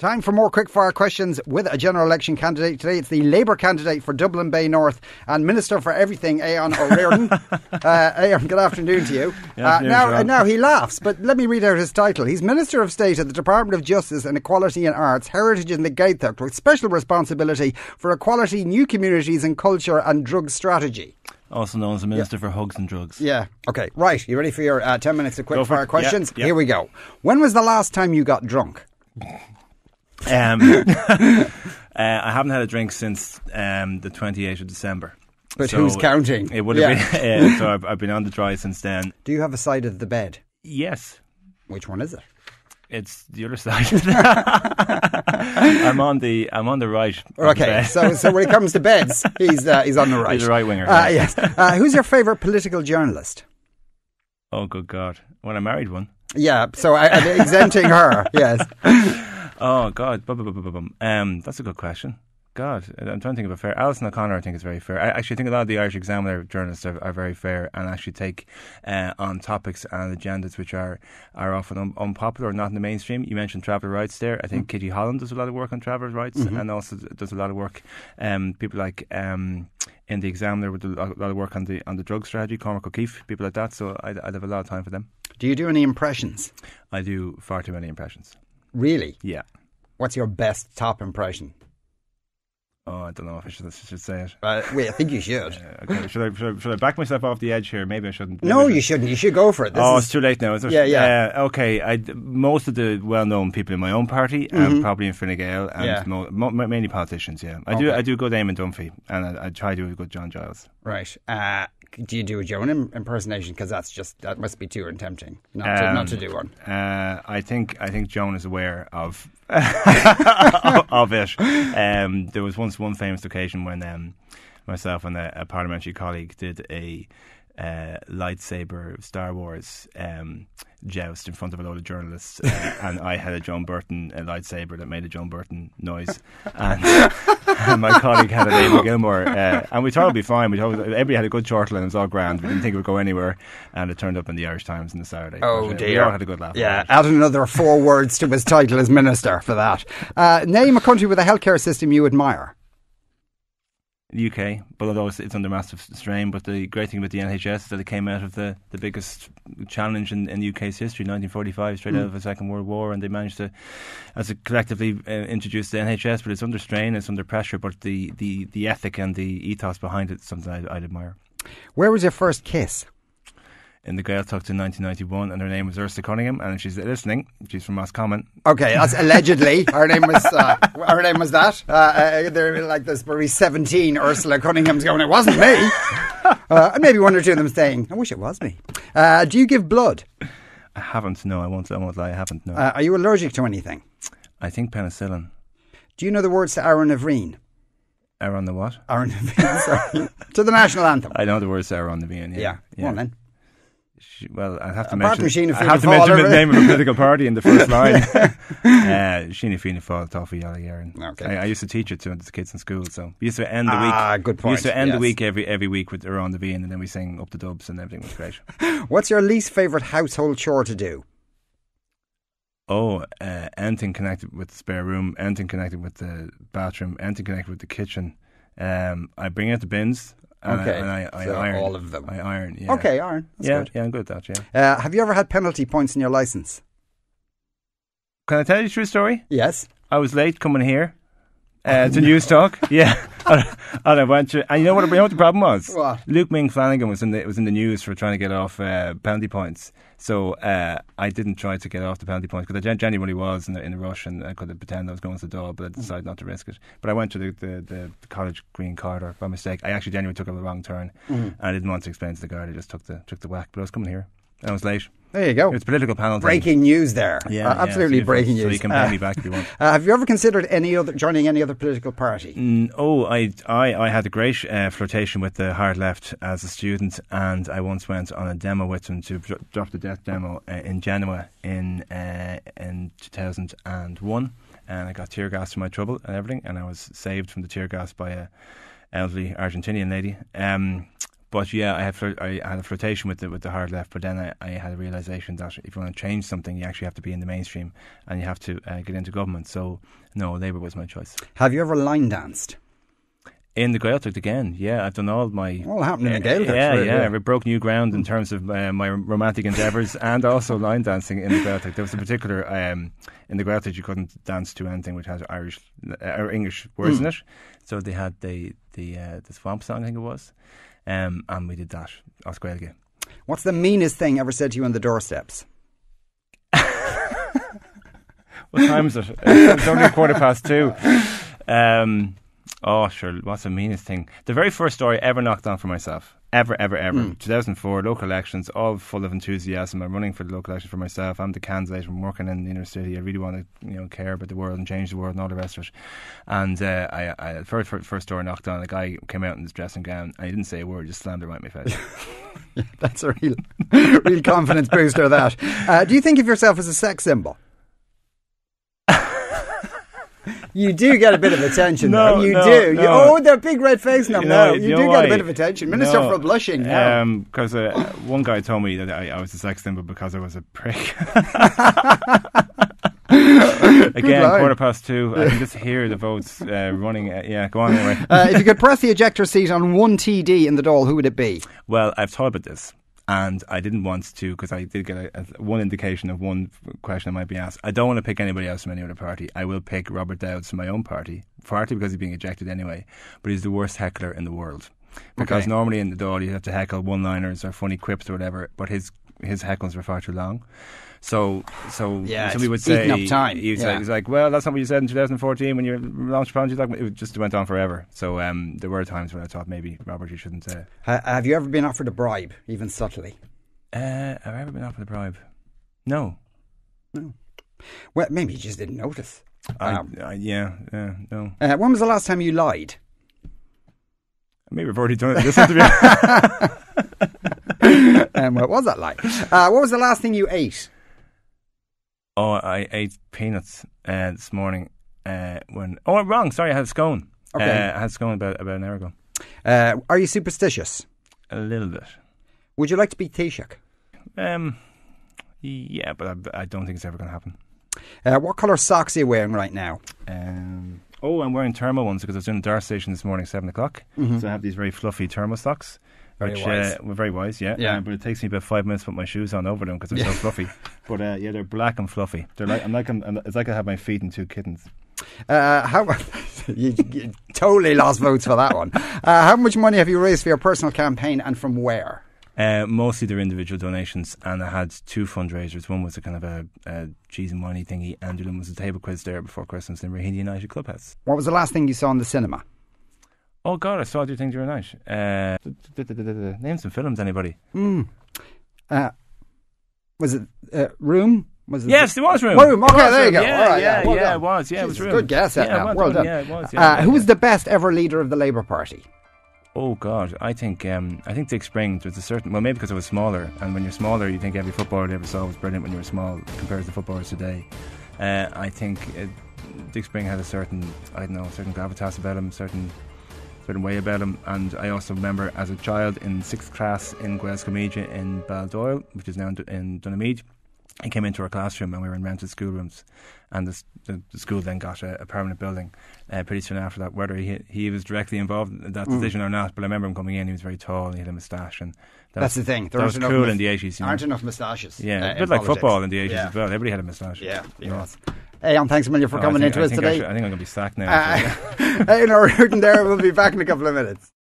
Time for more quickfire questions with a general election candidate. Today it's the Labour candidate for Dublin Bay North and Minister for Everything, Aodhan O'Riordan. Aodhan, good afternoon to you. Now he laughs, but let me read out his title. He's Minister of State at the Department of Justice and Equality and Arts, Heritage and the Gaeltacht, with special responsibility for equality, new communities and culture and drug strategy. Also known as the Minister for Hugs and Drugs. Yeah. Okay, right. You ready for your 10 minutes of quickfire questions? Yep. Here we go. When was the last time you got drunk? I haven't had a drink since the 28th of December. But so who's counting? It would have been. So I've been on the dry since then. Do you have a side of the bed? Yes. Which one is it? It's the other side. I'm on the right. Okay, so when it comes to beds, he's on the right. He's a right winger. Yes. Who's your favourite political journalist? Oh, good God! When I married one. Yeah. So I'm exempting her. Yes. Oh God, that's a good question. God, I'm trying to think of a fair. Alison O'Connor, I think, is very fair. I actually think a lot of the Irish Examiner journalists are very fair and actually take on topics and agendas which are often unpopular or not in the mainstream. You mentioned traveller rights there. I think Kitty Holland does a lot of work on traveller rights and also does a lot of work. People like in the Examiner would do a lot of work on the drug strategy. Cormac O'Keefe, people like that. So I'd have a lot of time for them. Do you do any impressions? I do far too many impressions. Really? Yeah. What's your best top impression? Oh, I don't know if I should say it. Wait, I think you should. Okay. Should I back myself off the edge here? Maybe I shouldn't. No, you shouldn't. You should go for it. It's too late now, is it? Yeah. Okay. Most of the well-known people in my own party, and probably in Fine Gael, and mainly politicians. Yeah, I do good Eamon Dunphy, and I try to do a good John Giles. Right. Do you do a Joan impersonation? Because that must be too tempting not to do one. I think Joan is aware of of it. There was once one famous occasion when myself and a parliamentary colleague did a lightsaber Star Wars joust in front of a load of journalists, and I had a Joan Burton lightsaber that made a Joan Burton noise, and my colleague had an Amy Gilmore, and we thought it'd be fine. We thought everybody had a good chortle and it was all grand. We didn't think it would go anywhere, and it turned up in the Irish Times on the Saturday. Oh but, dear! We all had a good laugh. Yeah, add another 4 words to his title as minister for that. Name a country with a healthcare system you admire. The UK, but although it's under massive strain, but the great thing about the NHS is that it came out of the biggest challenge in the UK's history, 1945, straight out of the Second World War, and they managed to, as a collectively, introduce the NHS, but it's under strain, it's under pressure, but the ethic and the ethos behind it is something I'd admire. Where was your first kiss? In the Gaeltacht in 1991, and her name was Ursula Cunningham, and if she's listening, she's from Roscommon. Okay, that's allegedly. Her name was that. There like there's probably 17 Ursula Cunninghams going, it wasn't me. And maybe one or two of them saying, I wish it was me. Do you give blood? I haven't, no, I won't lie, I haven't, no. Are you allergic to anything? I think penicillin. Do you know the words to Aaron Navreen? Aaron the what? Aaron Navreen, sorry. To the national anthem. I know the words to Aaron Navreen, yeah. Come on then. Well, I have to mention the name of a political party in the first line. Sheena Fianna Fáil, Toffee Yalagarin. Okay. I used to teach it to the kids in school, so we used to end the week. Good point. We used to end the week every week with Around the Bean, and then we sing Up the Dubs, and everything was great. What's your least favourite household chore to do? Anything connected with the spare room, anything connected with the bathroom, anything connected with the kitchen. I bring out the bins. And I iron all of them. I iron. Yeah. Okay, iron. That's good. Yeah, I'm good at that. Yeah. Have you ever had penalty points in your licence? Can I tell you a true story? Yes. I was late coming here to Newstalk. Yeah, and I went to. And you know what the problem was? What? Luke Ming Flanagan was in the news for trying to get off penalty points. So I didn't try to get off the penalty points because I genuinely was in a rush, and I could have pretended I was going to the Dáil, but I decided not to risk it. But I went to the College Green corridor by mistake. I actually genuinely took a wrong turn, and I didn't want to explain to the guard. I just took the whack. But I was coming here, and I was late. There you go. It's political penalty. Breaking news there. Yeah, absolutely breaking news. So you can pay me back if you want. Have you ever considered joining any other political party? I had a great flirtation with the hard left as a student, and I once went on a demo with them to drop the death demo in Genoa in 2001, and I got tear gas for my trouble and everything, and I was saved from the tear gas by a elderly Argentinian lady. But yeah, I had a flirtation with the hard left, but then I had a realisation that if you want to change something, you actually have to be in the mainstream and you have to get into government. So no, Labour was my choice. Have you ever line danced? In the Gaeltacht again, yeah. I've done all happened in the Gaeltacht. Yeah. We broke new ground in terms of my romantic endeavours and also line dancing in the Gaeltacht. There was a particular in the Gaeltacht you couldn't dance to anything which has Irish or English words in it. So they had the Swamp Song, I think it was, and we did that. Os Gaeilge. What's the meanest thing ever said to you on the doorsteps? What time is it? It's only 2:15. Oh, sure. What's the meanest thing? The very first door I ever knocked on for myself. Ever. 2004, local elections, all full of enthusiasm. I'm running for the local election for myself. I'm the candidate. I'm working in the inner city. I really want to, care about the world and change the world and all the rest of it. And I first door I knocked on, a guy came out in his dressing gown and he didn't say a word, just slammed it right in my face. Yeah, that's a real confidence booster, that. Do you think of yourself as a sex symbol? You do get a bit of attention, though. You do. No. That big red face now. You do get a bit of attention. Minister for blushing. Because one guy told me that I was a sex symbol because I was a prick. Again, 2:15. I can just hear the votes running. Go on anyway. If you could press the ejector seat on one TD in the Dáil, who would it be? Well, I've thought about this. And I didn't want to, because I did get one indication of one question I might be asked. I don't want to pick anybody else from any other party. I will pick Robert Dowds from my own party, partly because he's being ejected anyway, but he's the worst heckler in the world. Because normally in the Dáil you have to heckle one-liners or funny quips or whatever, but his heckles were far too long. So somebody would say, up time. He's like, well, that's not what you said in 2014 when you launched Project. It just went on forever. So there were times when I thought maybe, Robert, you shouldn't. Have you ever been offered a bribe, even subtly? Have I ever been offered a bribe? No. Well, maybe you just didn't notice. No. When was the last time you lied? Maybe we've already done it in this interview. What was that like? What was the last thing you ate? Oh, I ate peanuts this morning. Wrong. Sorry, I had a scone. Okay. I had a scone about an hour ago. Are you superstitious? A little bit. Would you like to be Taoiseach? Yeah, but I don't think it's ever going to happen. What colour socks are you wearing right now? I'm wearing thermal ones because I was doing the Dart station this morning, 7 o'clock. Mm-hmm. So I have these very fluffy thermal socks. Were very wise, yeah. But it takes me about 5 minutes to put my shoes on over them because they're so fluffy. But they're black and fluffy. They're like it's like I have my feet in two kittens. You totally lost votes for that one. How much money have you raised for your personal campaign, and from where? Mostly they're individual donations, and I had 2 fundraisers. One was a kind of a cheese and money thingy, and the other one was a table quiz there before Christmas in Raheny United Clubhouse. What was the last thing you saw in the cinema? Oh God, I saw 2 things during the night. Name some films, anybody? Was it Room? Yes, it was Room. Room. Okay, there you go. Yeah, all right, it was. Yeah, it was Room. Good guess. Well done. Yeah, it was. Who was the best ever leader of the Labour Party? Oh God, I think Dick Spring. There's a certain, well, maybe because I was smaller, and when you're smaller, you think every footballer they ever saw was brilliant when you were small compared to footballers today. I think Dick Spring had a certain gravitas about him, certain way about him. And I also remember as a child in 6th class in Gaels Comedia in Baldoyle, which is now in Donamead, he came into our classroom and we were in rented schoolrooms, and the school then got a permanent building pretty soon after that. Whether he was directly involved in that decision or not, but I remember him coming in. He was very tall and he had a moustache, and that's the thing. That was cool in the 80s. Aren't enough moustaches. Yeah, a bit like football in the 80s as well. Everybody had a moustache. Yeah, it was. Aodhan, thanks a million for coming into us today. I think I'm going to be sacked now. Aodhan there. We'll be back in a couple of minutes.